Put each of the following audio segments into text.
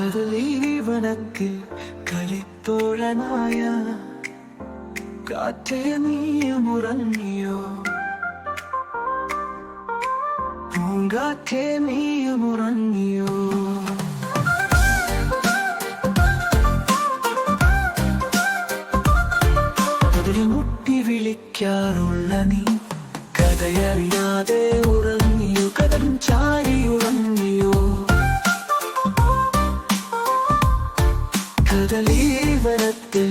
കടലീവനത്തിൽ കളിത്തോഴനായ കാറ്റേ നീയുമുറങ്ങിയോ? പൂങ്കാറ്റേ നീയുമുറങ്ങിയോ? മുട്ടി വിളിക്കാറുള്ള നീ കഥയറിയാതെ ഉറങ്ങിയോ? കഥം ചാരി ഉറങ്ങിയോ? കടലീവനത്തിൽ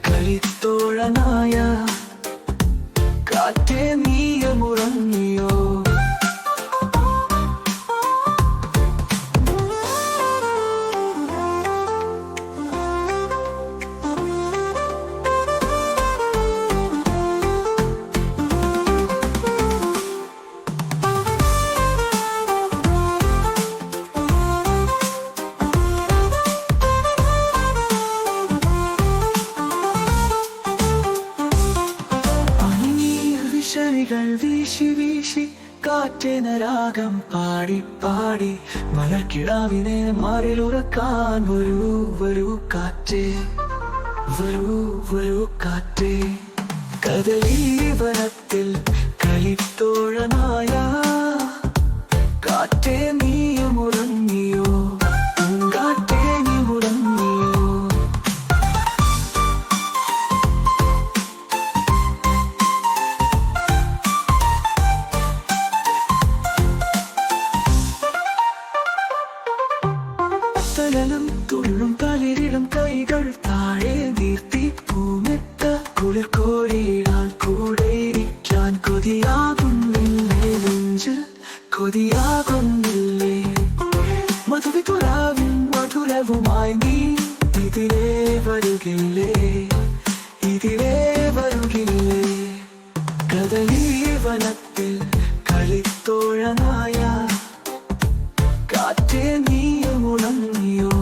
കളിത്തോഴനായ കാറ്റേ നീയുമുറങ്ങിയോ? വീശി വീശി കാറ്റിന രാഗം പാടി പാടി മലക്കിടാവിനെ മാറിലുറക്കാൻ വരൂ വരൂ കാറ്റേ, വരൂ വരൂ കാറ്റേ. കടലീവനത്തിൽ കളിത്തോഴനായ കാറ്റേ നീയുമുറങ്ങിയോ? പൂങ്കാറ്റേ നീയുമുറങ്ങിയോ? തലലും തുള്ളും തളിരിടും കൈകൾ താഴെ നീർത്തി പൂമെത്ത കുളിർ കോരിയിടാൻ കൂടെ ഇരിക്കാൻ കൊതിയാകുന്നില്ലേ നെഞ്ച്, കൊതിയാകുന്നില്ലേ? മധുവിതുരാവിൻ മധുരവുമായി നീ ഇതിലേ വരുകില്ലേ, ഇതിലേ വരുകില്ലേ? കടലീവനത്തിൽ കളിത്തോഴനായ കാറ്റേ നീയുമുറങ്ങിയോ?